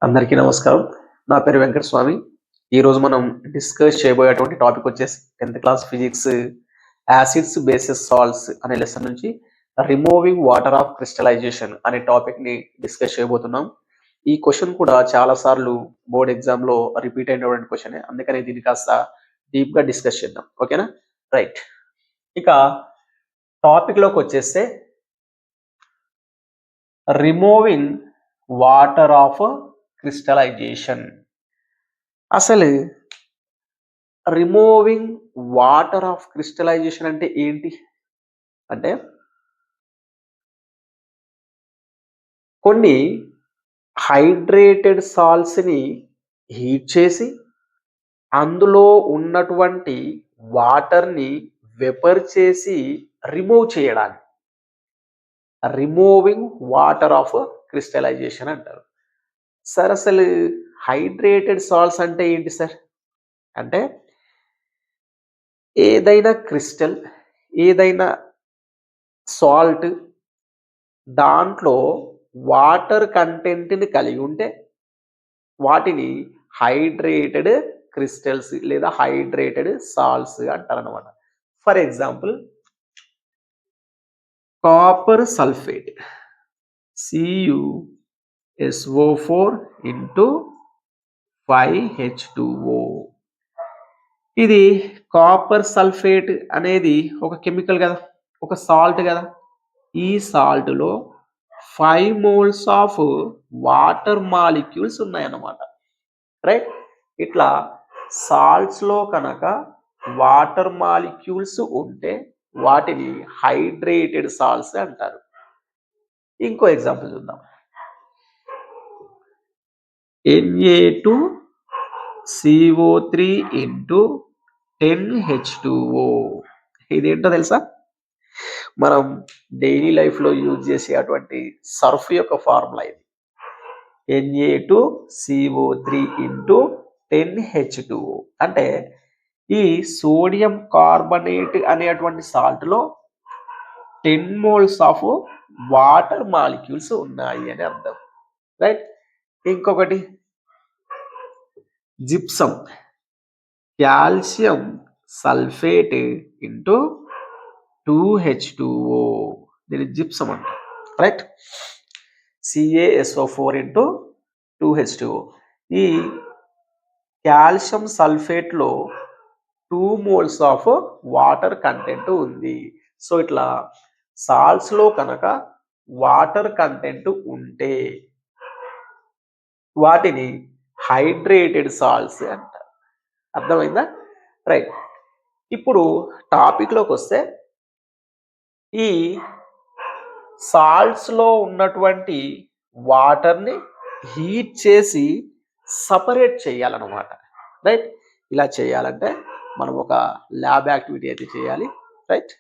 అందరికీ నమస్కారం. నా పేరు వెంకట స్వామి. ఈరోజు మనం డిస్కస్ చేయబోయేటువంటి టాపిక్ వచ్చేసి 10th class physics acids, bases, salts అనే లెసన్ నుంచి రిమూవింగ్ వాటర్ ఆఫ్ క్రిస్టలైజేషన్ అనే టాపిక్ని డిస్కస్ చేయబోతున్నాం. ఈ క్వశ్చన్ కూడా చాలా సార్లు బోర్డ్ ఎగ్జామ్లో రిపీట్ అయినటువంటి క్వశ్చనే. అందుకని దీన్ని కాస్త డీప్గా డిస్కస్ చేద్దాం. ఓకేనా? రైట్. ఇక టాపిక్లోకి వచ్చేస్తే రిమూవింగ్ వాటర్ ఆఫ్ క్రిస్టలైజేషన్. అసలు రిమూవింగ్ వాటర్ ఆఫ్ క్రిస్టలైజేషన్ అంటే ఏంటి అంటే కొన్ని హైడ్రేటెడ్ సాల్ట్స్ని హీట్ చేసి అందులో ఉన్నటువంటి వాటర్ని వెపర్ చేసి రిమూవ్ చేయడానికి రిమూవింగ్ వాటర్ ఆఫ్ క్రిస్టలైజేషన్ అంటారు. సార్ అసలు హైడ్రేటెడ్ సాల్ట్స్ అంటే ఏంటి సార్ అంటే ఏదైనా క్రిస్టల్, ఏదైనా సాల్ట్ దాంట్లో వాటర్ కంటెంట్ని కలిగి ఉంటే వాటిని హైడ్రేటెడ్ క్రిస్టల్స్ లేదా హైడ్రేటెడ్ సాల్ట్స్ అంటారనమాట. For example copper sulphate CuSO4 into 5H2O. ఇది కాపర్ సల్ఫేట్ అనేది ఒక కెమికల్ కదా, ఒక సాల్ట్ కదా. ఈ సాల్ట్లో 5 moles ఆఫ్ వాటర్ మాలిక్యూల్స్ ఉన్నాయన్నమాట. రైట్. ఇట్లా సాల్ట్స్లో కనుక వాటర్ మాలిక్యూల్స్ ఉంటే వాటిని హైడ్రేటెడ్ సాల్ట్స్ అంటారు. ఇంకో ఎగ్జాంపుల్ చూద్దాం. Na2CO3 into 10H2O. ఇదేంటో తెలుసా? మనం డైలీ లైఫ్లో యూజ్ చేసే అటువంటి సర్ఫ్ యొక్క ఫార్ములా ఇది. Na2CO3 into 10H2O అంటే ఈ సోడియం కార్బనేట్ అనేటువంటి సాల్ట్లో 10 moles ఆఫ్ వాటర్ మాలిక్యూల్స్ ఉన్నాయి అని అర్థం. రైట్. ఇంకొకటి gypsum, calcium sulphate into 2H2O. దీని జిప్సమ్ అంటారు. రైట్. CaSO4 into 2H2O. ఈ కాల్షియం సల్ఫేట్లో 2 moles ఆఫ్ వాటర్ కంటెంట్ ఉంది. సో ఇట్లా సాల్ట్స్లో కనుక వాటర్ కంటెంట్ ఉంటే వాటిని హైడ్రేటెడ్ సాల్ట్స్ అంటారు. అర్థమైందా? రైట్. ఇప్పుడు టాపిక్లోకి వస్తే ఈ సాల్ట్స్లో ఉన్నటువంటి వాటర్ని హీట్ చేసి సపరేట్ చేయాలన్నమాట. రైట్. ఇలా చేయాలంటే మనం ఒక ల్యాబ్ యాక్టివిటీ అయితే చేయాలి. రైట్.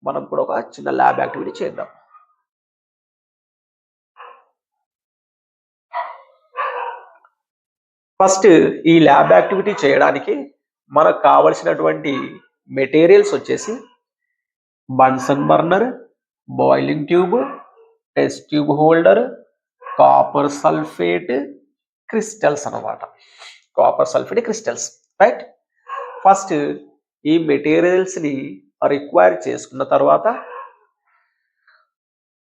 మనం కూడా ఒక చిన్న ల్యాబ్ యాక్టివిటీ చేద్దాం. ఫస్ట్ ఈ ల్యాబ్ యాక్టివిటీ చేయడానికి మనకు కావలసినటువంటి మెటీరియల్స్ వచ్చేసి Bunsen burner, boiling tube, test tube holder, copper sulphate crystals అన్నమాట. Copper sulphate crystals. Right. First ఈ మెటీరియల్స్ని రిక్వైర్ చేసుకున్న తర్వాత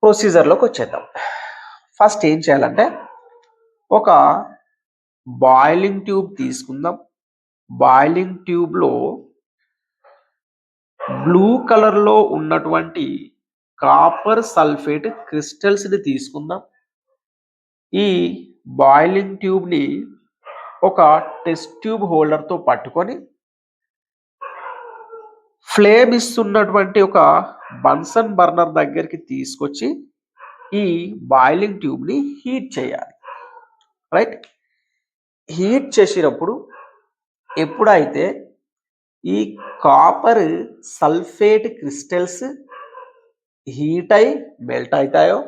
ప్రొసీజర్లోకి వచ్చేద్దాం. ఫస్ట్ ఏం చేయాలంటే ఒక బాయిలింగ్ ట్యూబ్ తీసుకుందాం. బాయిలింగ్ ట్యూబ్లో బ్లూ కలర్లో ఉన్నటువంటి కాపర్ సల్ఫేట్ క్రిస్టల్స్ని తీసుకుందాం. ఈ బాయిలింగ్ ట్యూబ్ని ఒక టెస్ట్ ట్యూబ్ హోల్డర్తో పట్టుకొని ఫ్లేమ్ ఇస్తున్నటువంటి ఒక బన్సన్ బర్నర్ దగ్గరికి తీసుకొచ్చి ఈ బాయిలింగ్ ట్యూబ్ని హీట్ చేయాలి. రైట్. హీట్ చేసినప్పుడు ఎప్పుడైతే ఈ కాపర్ సల్ఫేట్ క్రిస్టల్స్ హీట్ అయి మెల్ట్ అవుతాయో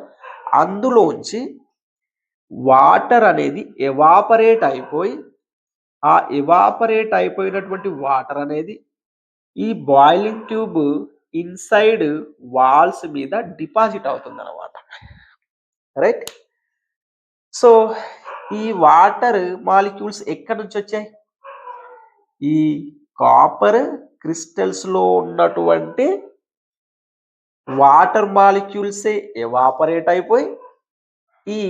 అందులోంచి వాటర్ అనేది ఎవాపరేట్ అయిపోయి ఆ ఎవాపరేట్ అయిపోయినటువంటి వాటర్ అనేది ఈ బాయిలింగ్ ట్యూబ్ ఇన్సైడ్ వాల్స్ మీద డిపాజిట్ అవుతుంది అన్నమాట. రైట్. సో ఈ వాటర్ మాలిక్యూల్స్ ఎక్కడి నుంచి వచ్చాయి? ఈ కాపర్ క్రిస్టల్స్ లో ఉన్నటువంటి వాటర్ మాలిక్యూల్సే ఎవాపరేట్ అయిపోయి ఈ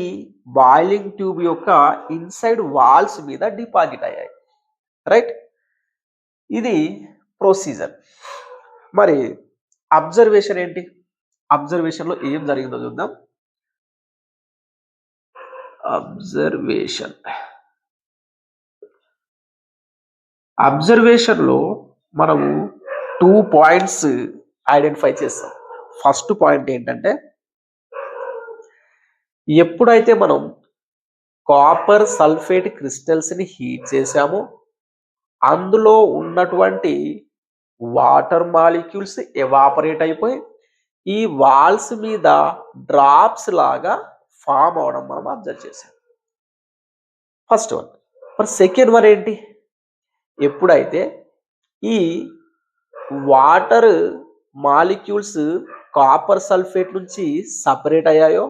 బాయిలింగ్ ట్యూబ్ యొక్క ఇన్సైడ్ వాల్స్ మీద డిపాజిట్ అయ్యాయి. రైట్, ఇది ప్రొసీజర్. మరి అబ్జర్వేషన్ ఏంటి? అబ్జర్వేషన్ లో ఏం జరిగిందో చూద్దాం. అబ్జర్వేషన్ లో మనము 2 పాయింట్స్ ఐడెంటిఫై చేస్తాం. ఫస్ట్ పాయింట్ ఏంటంటే, ఎప్పుడైతే మనం కాపర్ సల్ఫేట్ క్రిస్టల్స్ ని హీట్ చేసామో అందులో ఉన్నటువంటి వాటర్ మాలిక్యూల్స్ ఎవాపరేట్ అయిపోయి ఈ వాల్స్ మీద డ్రాప్స్ లాగా ఫామ్ అవడం మనం అబ్జర్వ్ చేసాం. First one. మరి సెకండ్ వన్ ఏంటి? ఎప్పుడైతే ఈ వాటర్ మాలిక్యూల్స్ కాపర్ సల్ఫేట్ నుంచి సపరేట్ అయ్యాయో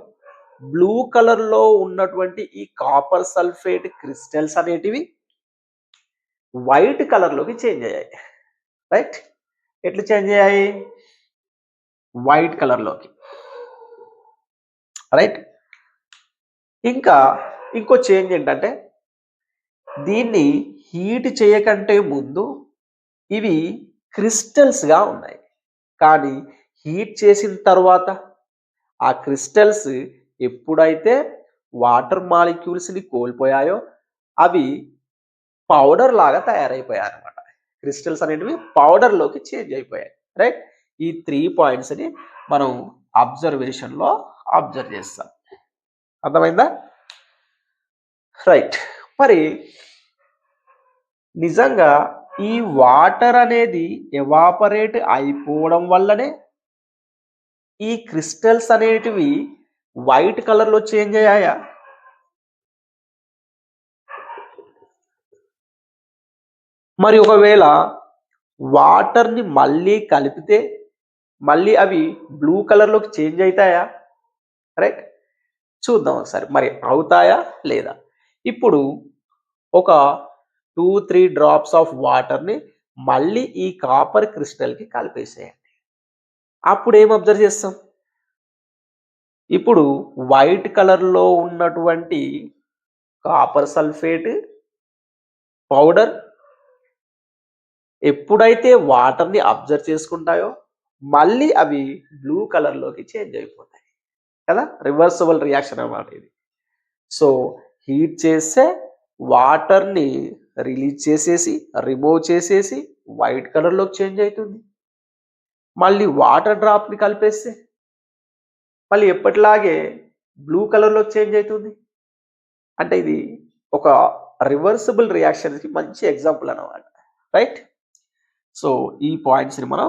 బ్లూ కలర్ లో ఉన్నటువంటి ఈ కాపర్ సల్ఫేట్ క్రిస్టల్స్ అనేటివి వైట్ కలర్ లోకి చేంజ్ అయ్యాయి. రైట్, ఎట్లా చేంజ్ అయ్యాయి? వైట్ కలర్ లోకి. రైట్, ఇంకా ఇంకో చేంజ్ ఏంటంటే, దీన్ని హీట్ చేయకంటే ముందు ఇవి క్రిస్టల్స్ గా ఉన్నాయి, కానీ హీట్ చేసిన తర్వాత ఆ క్రిస్టల్స్ ఎప్పుడైతే వాటర్ మాలిక్యూల్స్ ని కోల్పోయాయో అవి పౌడర్ లాగా తయారైపోయాయి అనమాట. క్రిస్టల్స్ అనేటివి పౌడర్ లోకి చేంజ్ అయిపోయాయి. రైట్, ఈ 3 పాయింట్స్ ని మనం అబ్జర్వేషన్ లో అబ్జర్వ్ చేస్తాం. అర్థమైందా? రైట్, మరి నిజంగా ఈ వాటర్ అనేది ఎవాపరేట్ అయిపోవడం వల్లనే ఈ క్రిస్టల్స్ అనేటివి వైట్ కలర్ లో చేంజ్ అయ్యాయా? మరి ఒకవేళ వాటర్ ని మళ్ళీ కలిపితే మళ్ళీ అవి బ్లూ కలర్ లోకి చేంజ్ అవుతాయా? రైట్, చూద్దాం ఒకసారి మరి అవుతాయా లేదా. ఇప్పుడు ఒక 2-3 డ్రాప్స్ ఆఫ్ వాటర్ ని మళ్ళీ ఈ కాపర్ క్రిస్టల్ కి కలిపేసేయండి. అప్పుడు ఏం అబ్జర్వ్ చేస్తాం? ఇప్పుడు వైట్ కలర్ లో ఉన్నటువంటి కాపర్ సల్ఫేట్ పౌడర్ ఎప్పుడైతే వాటర్ ని అబ్జర్వ్ చేసుకుంటాయో మళ్ళీ అవి బ్లూ కలర్ లోకి చేంజ్ అయిపోతాయి కదా. రివర్సబుల్ రియాక్షన్ అన్నమాట ఇది. సో హీట్ చేస్తే వాటర్ ని రిలీజ్ చేసేసి రిమూవ్ చేసేసి వైట్ కలర్ లోకి చేంజ్ అవుతుంది. మళ్ళీ వాటర్ డ్రాప్ ని కలిపేస్తే మళ్ళీ ఎప్పటిలాగే బ్లూ కలర్ లోకి చేంజ్ అవుతుంది. అంటే ఇది ఒక రివర్సిబుల్ రియాక్షన్ కి మంచి ఎగ్జాంపుల్ అన్నమాట. రైట్, సో ఈ పాయింట్స్ ని మనం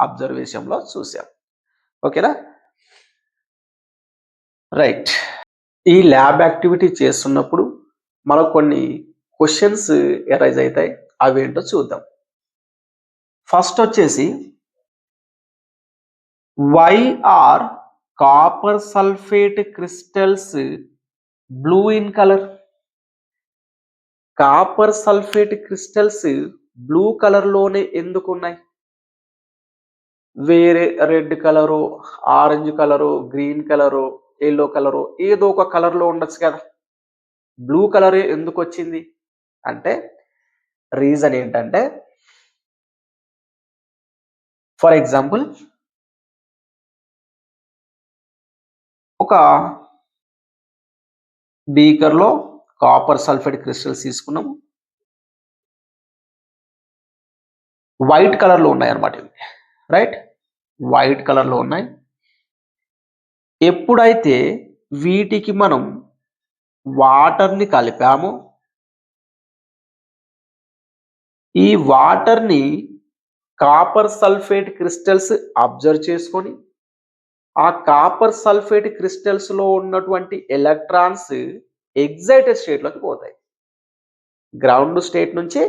అబ్జర్వేషన్ లో చూసాం. ఓకేనా? రైట్, ఈ ల్యాబ్ యాక్టివిటీ చేస్తున్నప్పుడు మనకు కొన్ని క్వశ్చన్స్ ఎరైజ్ అవుతాయి. అవేంటో చూద్దాం. ఫస్ట్ వచ్చేసి, why are copper sulphate crystals blue in colour? Copper sulphate crystals blue colour లోనే ఎందుకు ఉన్నాయి? వేరే red colour, orange colour, green colour, yellow colour ఏదో ఒక కలర్ లో ఉండొచ్చు కదా. బ్లూ కలర్ ఎందుకు వచ్చింది అంటే రీజన్ ఏంటంటే, ఫర్ ఎగ్జాంపుల్ ఒక బీకర్ లో కాపర్ సల్ఫేట్ క్రిస్టల్స్ తీసుకున్నాము, వైట్ కలర్ లో ఉన్నాయి అన్నమాట ఇవి. రైట్, వైట్ కలర్ లో ఉన్నాయి. ఎప్పుడైతే వీటికి మనం వాటర్ ని కలిపామో ఈ వాటర్ ని కాపర్ సల్ఫేట్ క్రిస్టల్స్ అబ్జర్వ్ చేసుకొని ఆ కాపర్ సల్ఫేట్ క్రిస్టల్స్ లో ఉన్నటువంటి ఎలక్ట్రాన్స్ ఎగ్జైటెడ్ స్టేట్ లోకి పోతాయి. గ్రౌండ్ స్టేట్ నుంచి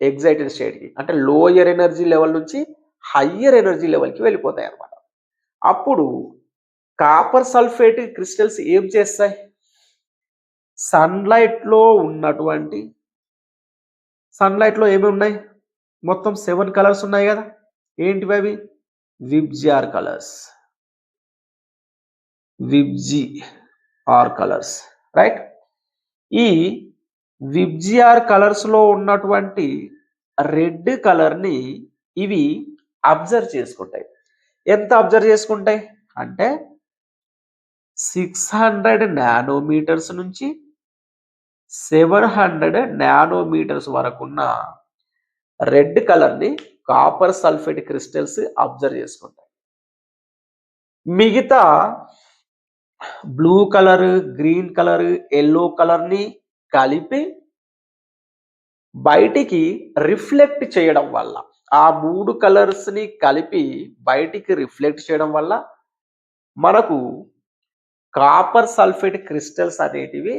ఎగ్జైటెడ్ స్టేట్ కి, అంటే లోయర్ ఎనర్జీ లెవెల్ నుంచి హయ్యర్ ఎనర్జీ లెవెల్ కి వెళ్ళిపోతాయి అన్నమాట. అప్పుడు కాపర్ సల్ఫేట్ క్రిస్టల్స్ ఏం చేస్తాయి? సన్లైట్లో ఉన్నటువంటి సన్లైట్లో ఏమి ఉన్నాయి? మొత్తం 7 కలర్స్ ఉన్నాయి కదా, ఏంటివి అవి? VIBGYOR colours, VIBGYOR colours, right. ఈ విబ్జిఆర్ కలర్స్ లో ఉన్నటువంటి రెడ్ కలర్ ని ఇవి అబ్జర్వ్ చేసుకుంటాయి. ఎంత అబ్జర్వ్ చేసుకుంటాయి అంటే 600 నానోమీటర్స్ నుంచి 700 నానోమీటర్స్ వరకున్న రెడ్ కలర్ ని కాపర్ సల్ఫేట్ క్రిస్టల్స్ అబ్జర్వ్ చేసుకుంటాయి. మిగతా blue colour, green colour, yellow colour ని కలిపి బయటికి రిఫ్లెక్ట్ చేయడం వల్ల, ఆ 3 కలర్స్ ని కలిపి బయటికి రిఫ్లెక్ట్ చేయడం వల్ల మనకు కాపర్ సల్ఫేట్ క్రిస్టల్స్ అనేటివి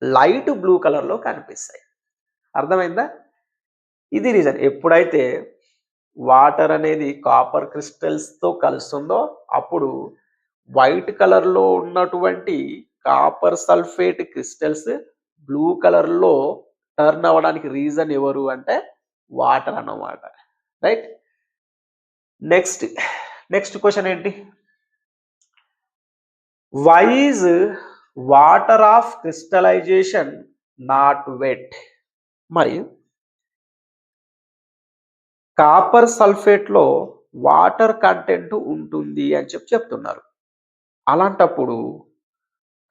లైట్ బ్లూ కలర్లో కనిపిస్తాయి. అర్థమైందా? ఇది రీజన్. ఎప్పుడైతే వాటర్ అనేది కాపర్ క్రిస్టల్స్తో కలుస్తుందో అప్పుడు వైట్ కలర్లో ఉన్నటువంటి కాపర్ సల్ఫేట్ క్రిస్టల్స్ బ్లూ కలర్లో టర్న్ అవ్వడానికి రీజన్ ఎవరు అంటే వాటర్ అన్నమాట, రైట్. నెక్స్ట్ క్వశ్చన్ ఏంటి? Why is water of crystallisation not wet? మరి కాపర్ సల్ఫేట్లో వాటర్ కంటెంట్ ఉంటుంది అని చెప్తున్నారు. అలాంటప్పుడు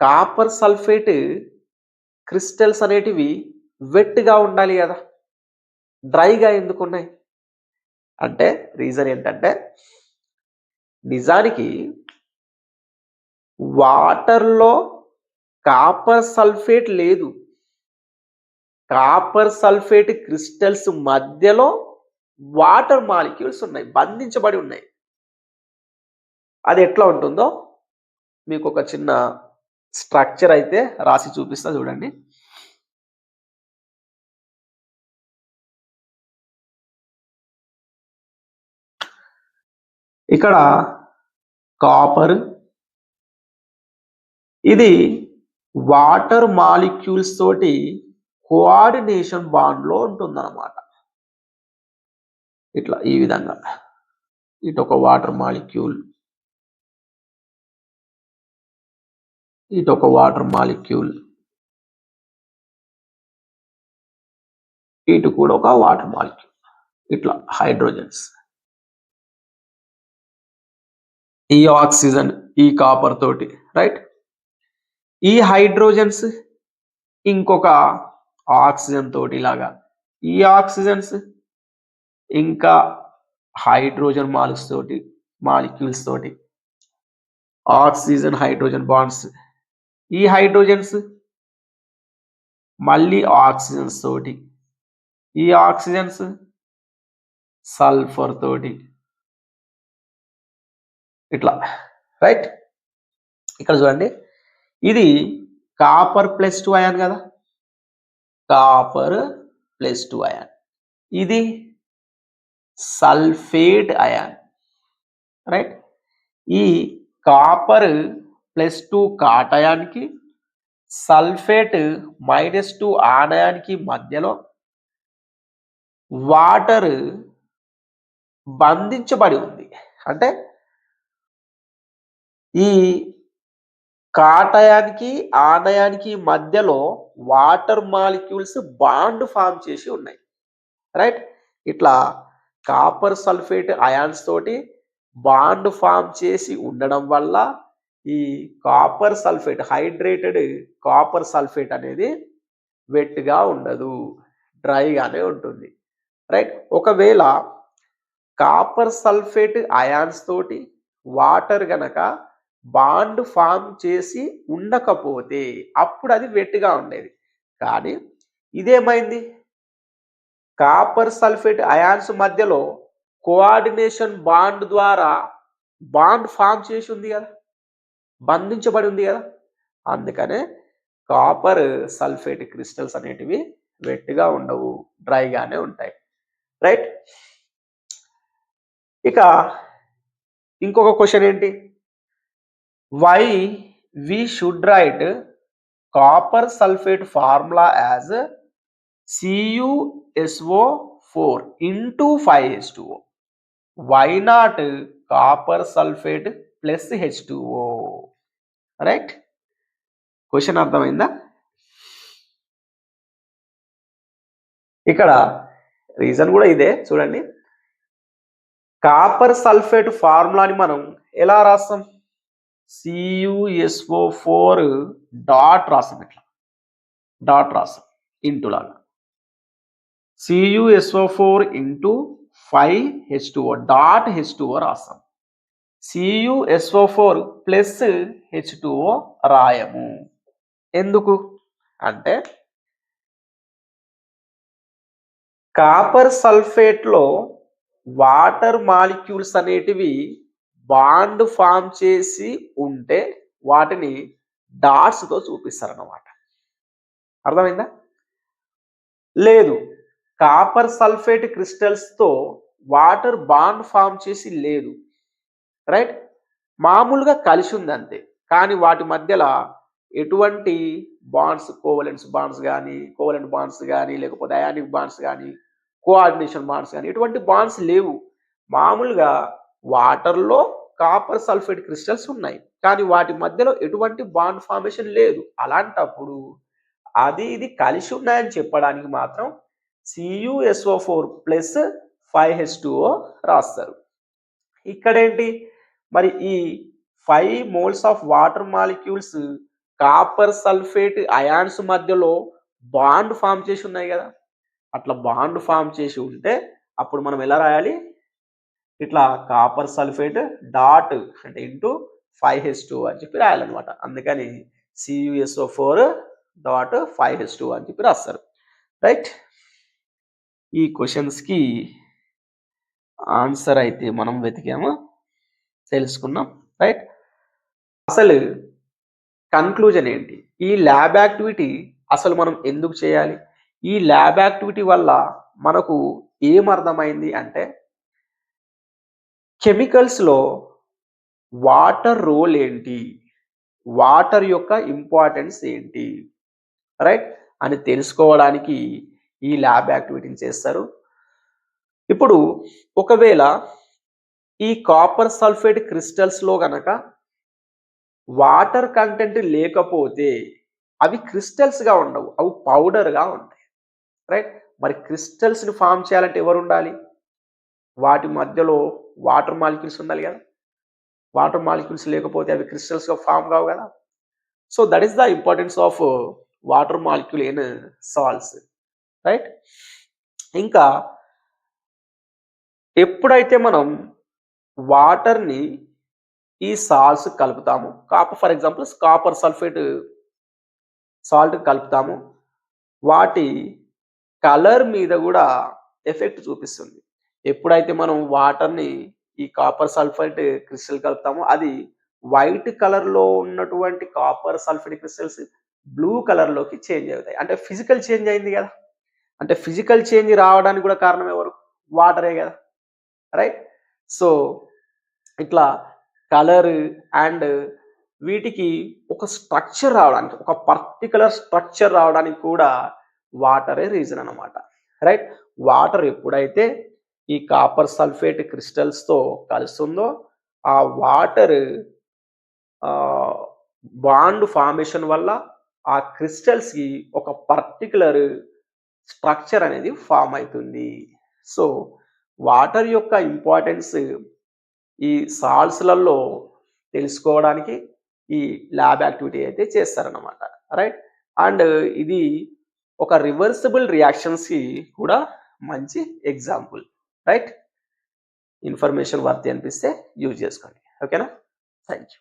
కాపర్ సల్ఫేట్ క్రిస్టల్స్ అనేటివి వెట్గా ఉండాలి కదా, డ్రైగా ఎందుకు ఉన్నాయి అంటే రీజన్ ఏంటంటే నిజానికి వాటర్లో కాపర్ సల్ఫేట్ లేదు. కాపర్ సల్ఫేట్ క్రిస్టల్స్ మధ్యలో వాటర్ మాలిక్యూల్స్ ఉన్నాయి, బంధించబడి ఉన్నాయి. అది ఎట్లా ఉంటుందో మీకు ఒక చిన్న స్ట్రక్చర్ అయితే రాసి చూపిస్తా చూడండి. ఇక్కడ కాపర్ ఇది వాటర్ మాలిక్యూల్స్ తోటి కోఆర్డినేషన్ బాండ్లో ఉంటుందన్నమాట. ఇట్లా ఈ విధంగా ఇటు ఒక వాటర్ మాలిక్యూల్, ఇటు ఒక వాటర్ మాలిక్యూల్, ఇటు కూడా ఒక వాటర్ మాలిక్యూల్, ఇట్లా హైడ్రోజన్స్. ఈ ఆక్సిజన్ ఈ కాపర్ తోటి, రైట్. ఈ హైడ్రోజన్స్ ఇంకొక ఆక్సిజన్ తోటి లాగా, ఈ ఆక్సిజన్స్ ఇంకా హైడ్రోజన్ మాలిక్యూల్స్ తోటి ఆక్సిజన్ హైడ్రోజన్ బాండ్స్, ఈ హైడ్రోజన్స్ మళ్ళీ ఆక్సిజన్స్ తోటి, ఈ ఆక్సిజన్స్ సల్ఫర్ తోటి, ఇట్లా, రైట్. ఇక్కడ చూడండి, ఇది కాపర్ +2 అయాన్ కదా, కాపర్ +2 అయాన్. ఇది సల్ఫేట్ అయాన్, రైట్. ఈ కాపర్ +2 కాటయానికి సల్ఫేట్ -2 ఆనయానికి మధ్యలో వాటర్ బంధించబడి ఉంది. అంటే ఈ కాటయానికి ఆనయానికి మధ్యలో వాటర్ మాలిక్యూల్స్ బాండ్ ఫామ్ చేసి ఉన్నాయి, రైట్. ఇట్లా కాపర్ సల్ఫేట్ అయాన్స్ తోటి బాండ్ ఫామ్ చేసి ఉండడం వల్ల ఈ copper sulphate, hydrated copper sulphate అనేది వెట్గా ఉండదు, డ్రైగానే ఉంటుంది, రైట్. ఒకవేళ కాపర్ సల్ఫేట్ అయాన్స్ తోటి వాటర్ గనక బాండ్ ఫామ్ చేసి ఉండకపోతే అప్పుడు అది వెట్గా ఉండేది. కానీ ఇదేమైంది, కాపర్ సల్ఫేట్ అయాన్స్ మధ్యలో కోఆర్డినేషన్ బాండ్ ద్వారా బాండ్ ఫామ్ చేసి ఉంది కదా, బంధించబడి ఉంది కదా, అందుకనే కాపర్ సల్ఫేట్ క్రిస్టల్స్ అనేటివి వెట్గా ఉండవు, డ్రైగానే ఉంటాయి, రైట్. ఇక ఇంకొక క్వశ్చన్ ఏంటి? Why we should write copper sulphate formula as CuSO4 into 5H2O. Why not copper sulfate plus H2O? Right, question అర్థమైందా? ఇక్కడ రీజన్ కూడా ఇదే చూడండి. కాపర్ సల్ఫేట్ ఫార్ములాని మనం ఎలా రాస్తాం? CuSO4 డాట్ రాస్తాం, ఇట్లా డాట్ రాస్తాం ఇంటూ లాగా. CuSO4 into 5H2O dot H2O రాస్తాం. CuSO4 ప్లస్ H2O రాయము. ఎందుకు అంటే కాపర్ సల్ఫేట్లో వాటర్ మాలిక్యూల్స్ అనేటివి బాండ్ ఫామ్ చేసి ఉంటే వాటిని డాట్స్తో చూపిస్తారన్నమాట. అర్థమైందా? లేదు, కాపర్ సల్ఫేట్ క్రిస్టల్స్తో వాటర్ బాండ్ ఫామ్ చేసి లేదు, రైట్, మామూలుగా కలిసి ఉంది అంతే, కానీ వాటి మధ్యలో ఎటువంటి బాండ్స్, కోవలెంట్స్ బాండ్స్ కానీ, కోవలెంట్ బాండ్స్ కానీ, లేకపోతే అయానిక్ బాండ్స్ కానీ, కోఆర్డినేషన్ బాండ్స్ కానీ ఎటువంటి బాండ్స్ లేవు. మామూలుగా వాటర్లో కాపర్ సల్ఫేట్ క్రిస్టల్స్ ఉన్నాయి, కానీ వాటి మధ్యలో ఎటువంటి బాండ్ ఫార్మేషన్ లేదు. అలాంటప్పుడు అది ఇది కలిసి ఉన్నాయని చెప్పడానికి మాత్రం CuSO4 ప్లస్ 5H2O రాస్తారు. ఇక్కడేంటి మరి, ఈ 5 moles of water molecules copper sulphate ions మధ్యలో బాండ్ ఫామ్ చేసి ఉన్నాయి కదా. అట్లా బాండ్ ఫామ్ చేసి ఉంటే అప్పుడు మనం ఎలా రాయాలి? ఇట్లా కాపర్ సల్ఫేట్ డాట్ అంటే ఇంటూ 5H2O అని చెప్పి రాయాలన్నమాట. అందుకని CuSO4 డాట్ 5H2O అని చెప్పి రాస్తారు. రైట్, ఈ క్వశ్చన్స్కి ఆన్సర్ అయితే మనం వెతికాము, తెలుసుకున్నాం. రైట్, అసలు కన్క్లూజన్ ఏంటి? ఈ ల్యాబ్ యాక్టివిటీ అసలు మనం ఎందుకు చేయాలి? ఈ ల్యాబ్ యాక్టివిటీ వల్ల మనకు ఏమర్థమైంది అంటే, కెమికల్స్లో వాటర్ రోల్ ఏంటి, వాటర్ యొక్క ఇంపార్టెన్స్ ఏంటి, రైట్ అని తెలుసుకోవడానికి ఈ ల్యాబ్ యాక్టివిటీని చేస్తారు. ఇప్పుడు ఒకవేళ ఈ కాపర్ సల్ఫేట్ క్రిస్టల్స్లో గనక వాటర్ కంటెంట్ లేకపోతే అవి క్రిస్టల్స్గా ఉండవు, అవి పౌడర్గా ఉంటాయి, రైట్. మరి క్రిస్టల్స్ని ఫామ్ చేయాలంటే ఎవరు ఉండాలి? వాటి మధ్యలో వాటర్ మాలిక్యూల్స్ ఉండాలి కదా. వాటర్ మాలిక్యూల్స్ లేకపోతే అవి క్రిస్టల్స్గా ఫామ్ కావు కదా. So that is the importance of water molecule in salts, right. ఇంకా ఎప్పుడైతే మనం వాటర్ని ఈ సాల్ట్స్ కలుపుతాము, for example copper sulphate salt కలుపుతాము, వాటి కలర్ మీద కూడా ఎఫెక్ట్ చూపిస్తుంది. ఎప్పుడైతే మనం వాటర్ని ఈ కాపర్ సల్ఫేట్ క్రిస్టల్ కలుపుతామో అది వైట్ కలర్లో ఉన్నటువంటి కాపర్ సల్ఫేట్ క్రిస్టల్స్ బ్లూ కలర్లోకి చేంజ్ అవుతాయి. అంటే ఫిజికల్ చేంజ్ అయింది కదా. అంటే ఫిజికల్ చేంజ్ రావడానికి కూడా కారణం ఎవరు? వాటరే కదా, రైట్. సో ఇట్లా కలర్ అండ్ వీటికి ఒక స్ట్రక్చర్ రావడానికి, ఒక పర్టికులర్ స్ట్రక్చర్ రావడానికి కూడా వాటరే రీజన్ అన్నమాట, రైట్. వాటర్ ఎప్పుడైతే ఈ కాపర్ సల్ఫేట్ క్రిస్టల్స్తో కలుస్తుందో ఆ వాటర్ బాండ్ ఫార్మేషన్ వల్ల ఆ క్రిస్టల్స్కి ఒక పర్టికులర్ స్ట్రక్చర్ అనేది ఫామ్ అవుతుంది. సో వాటర్ యొక్క ఇంపార్టెన్స్ ఈ సాల్ట్స్లలో తెలుసుకోవడానికి ఈ ల్యాబ్ యాక్టివిటీ అయితే చేస్తారన్నమాట, రైట్. అండ్ ఇది ఒక రివర్సిబుల్ రియాక్షన్స్కి కూడా మంచి ఎగ్జాంపుల్, రైట్. ఇన్ఫర్మేషన్ వర్తి అనిపిస్తే యూజ్ చేసుకోండి, ఓకేనా. Thank you.